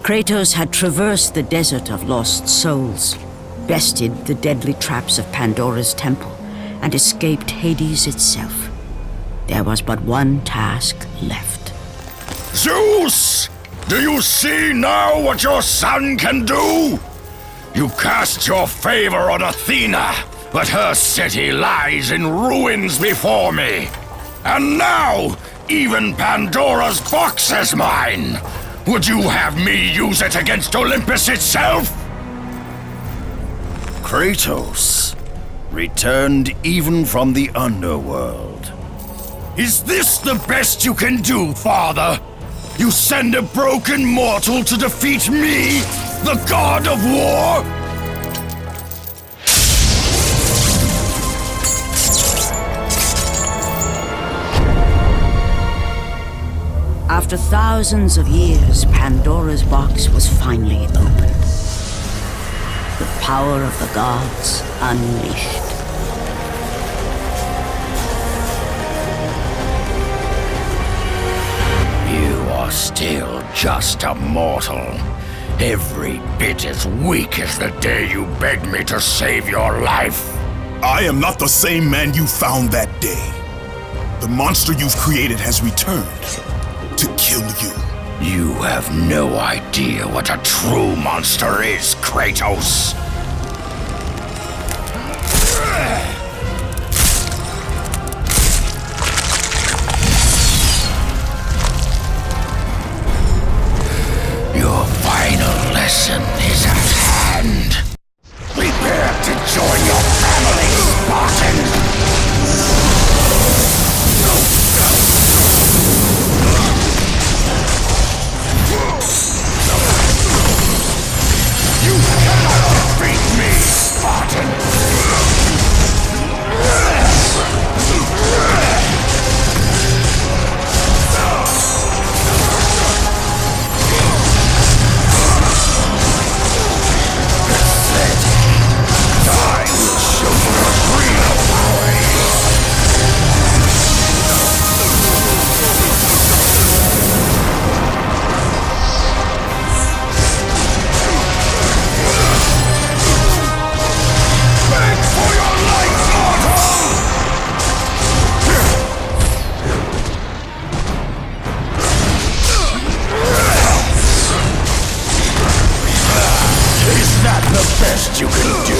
Kratos had traversed the desert of lost souls, bested the deadly traps of Pandora's temple, and escaped Hades itself. There was but one task left. Zeus! Do you see now what your son can do? You cast your favor on Athena, but her city lies in ruins before me. And now, even Pandora's box is mine! Would you have me use it against Olympus itself? Kratos, returned even from the underworld. Is this the best you can do, Father? You send a broken mortal to defeat me, the god of war? After thousands of years, Pandora's box was finally opened. The power of the gods unleashed. You are still just a mortal. Every bit as weak as the day you begged me to save your life. I am not the same man you found that day. The monster you've created has returned to kill you. You have no idea what a true monster is, Kratos. Your final lesson is at hand. Prepare to join your family, Spartan! You cannot beat me, Spartan! You can do.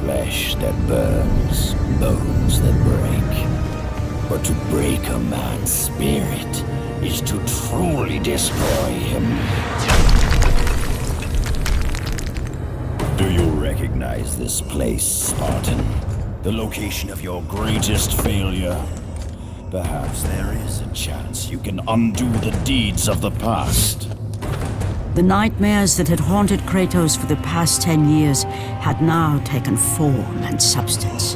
Flesh that burns, bones that break. But to break a man's spirit is to truly destroy him. Do you recognize this place, Spartan? The location of your greatest failure? Perhaps there is a chance you can undo the deeds of the past. The nightmares that had haunted Kratos for the past 10 years had now taken form and substance.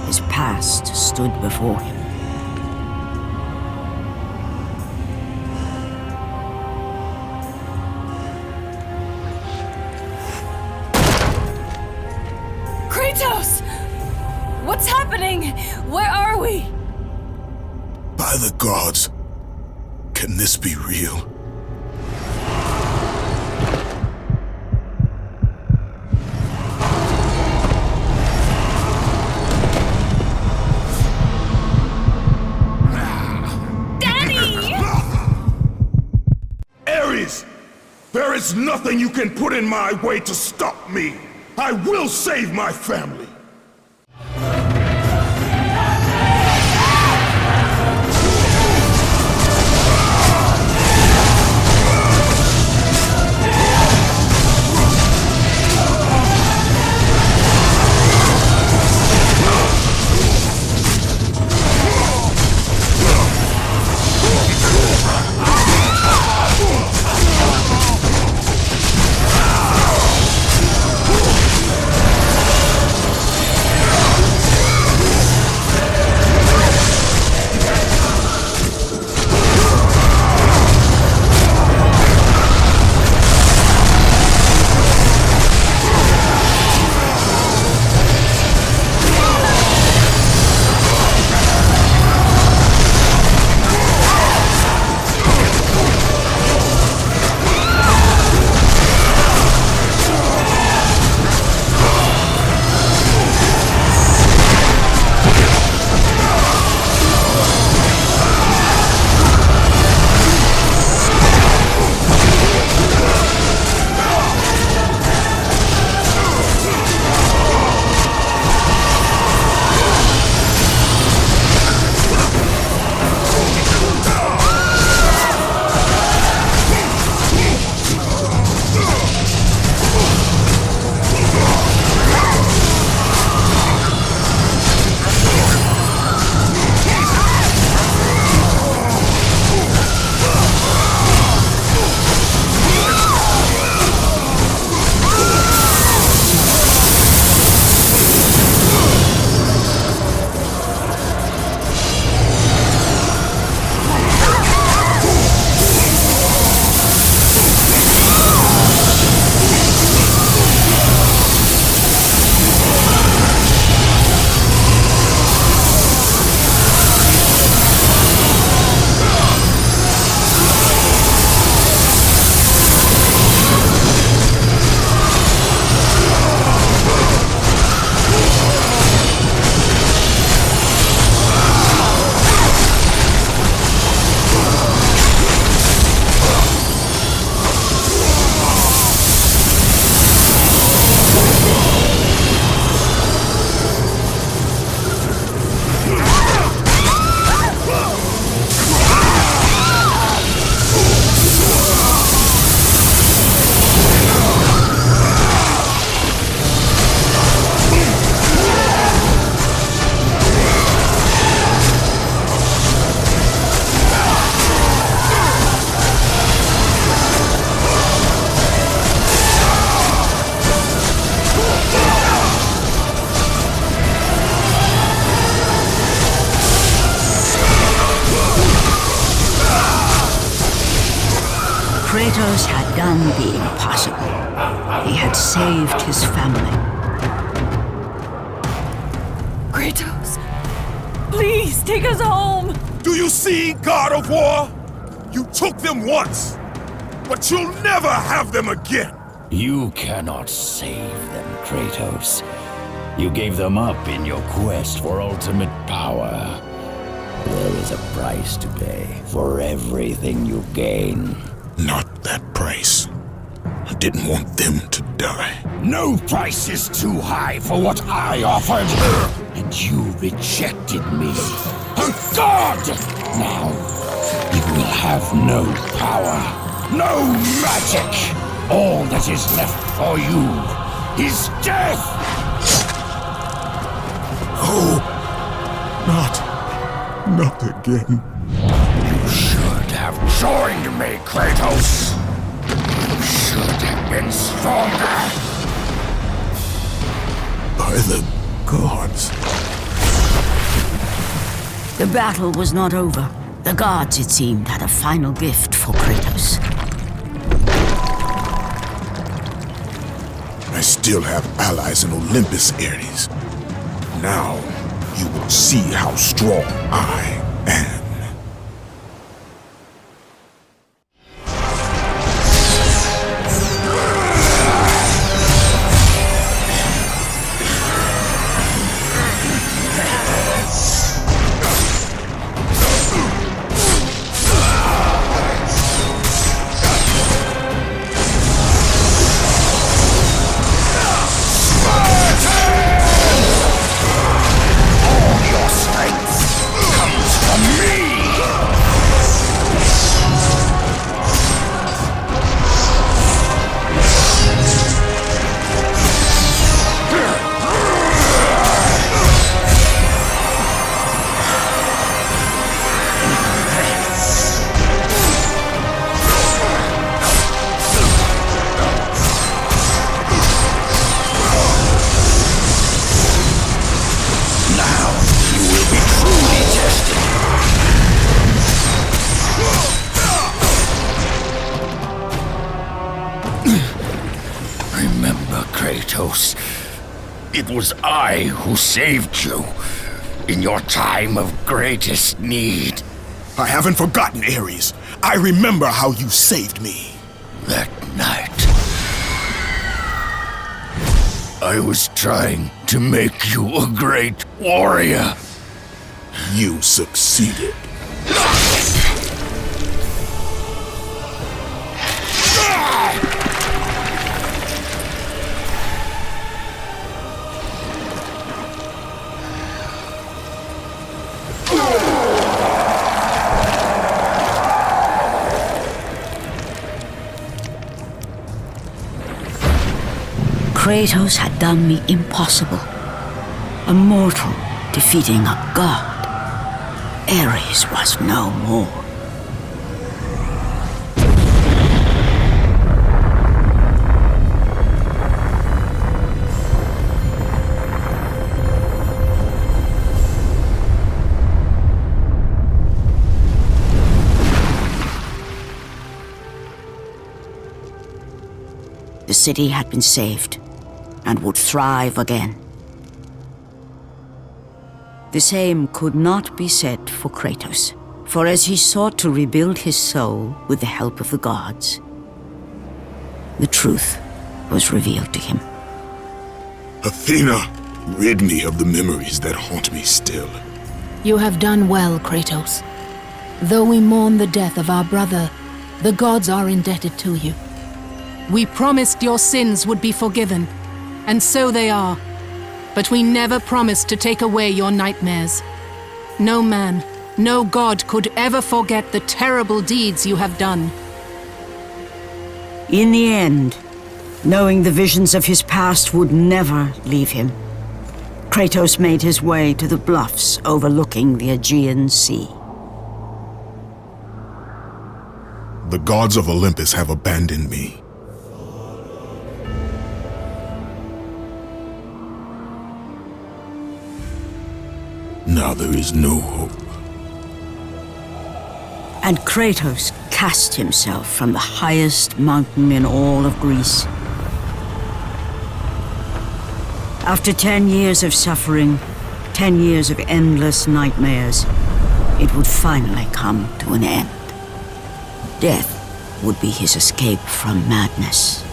His past stood before him. Kratos! What's happening? Where are we? By the gods, can this be real? There is nothing you can put in my way to stop me. I will save my family. Kratos had done the impossible. He had saved his family. Kratos, please take us home! Do you see, God of War? You took them once, but you'll never have them again. You cannot save them, Kratos. You gave them up in your quest for ultimate power. There is a price to pay for everything you gain. Not that price. didn't want them to die. No price is too high for what I offered, and you rejected me. A god! Now, you will have no power, no magic. All that is left for you is death! Oh, not again. You should have joined me, Kratos. You should have been stronger. By the gods. The battle was not over. The gods, it seemed, had a final gift for Kratos. I still have allies in Olympus, Ares. Now, you will see how strong I am. Kratos, it was I who saved you in your time of greatest need. I haven't forgotten, Ares. I remember how you saved me. That night, I was trying to make you a great warrior. You succeeded. Kratos had done me impossible. A mortal defeating a god. Ares was no more. The city had been saved and would thrive again. The same could not be said for Kratos, for as he sought to rebuild his soul with the help of the gods, the truth was revealed to him. Athena, rid me of the memories that haunt me still. You have done well, Kratos. Though we mourn the death of our brother, the gods are indebted to you. We promised your sins would be forgiven, and so they are. But we never promised to take away your nightmares. No man, no god could ever forget the terrible deeds you have done. In the end, knowing the visions of his past would never leave him, Kratos made his way to the bluffs overlooking the Aegean Sea. The gods of Olympus have abandoned me. Now there is no hope. And Kratos cast himself from the highest mountain in all of Greece. After 10 years of suffering, 10 years of endless nightmares, it would finally come to an end. Death would be his escape from madness.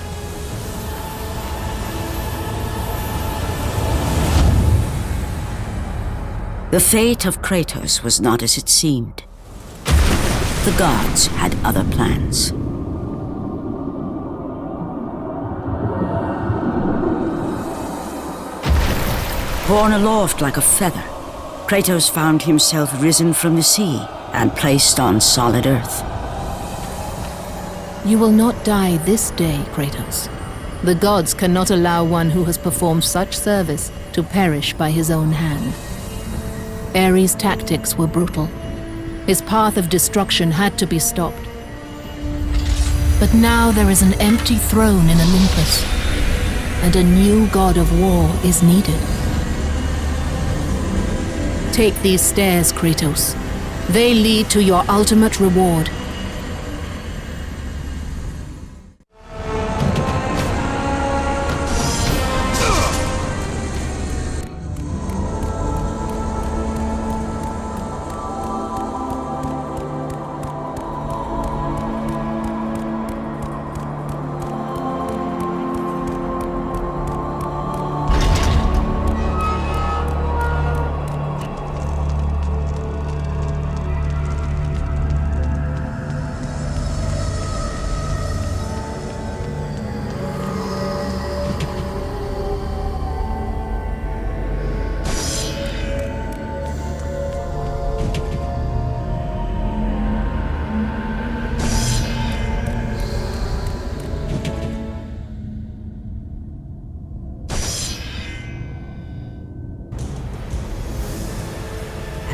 The fate of Kratos was not as it seemed. The gods had other plans. Borne aloft like a feather, Kratos found himself risen from the sea and placed on solid earth. You will not die this day, Kratos. The gods cannot allow one who has performed such service to perish by his own hand. Ares' tactics were brutal. His path of destruction had to be stopped. But now there is an empty throne in Olympus, and a new god of war is needed. Take these stairs, Kratos. They lead to your ultimate reward.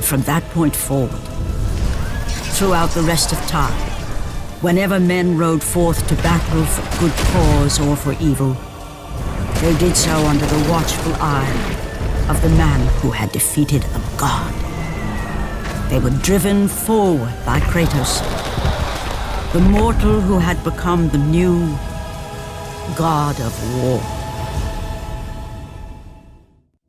From that point forward, throughout the rest of time, whenever men rode forth to battle for good cause or for evil, they did so under the watchful eye of the man who had defeated a god. They were driven forward by Kratos, the mortal who had become the new god of war.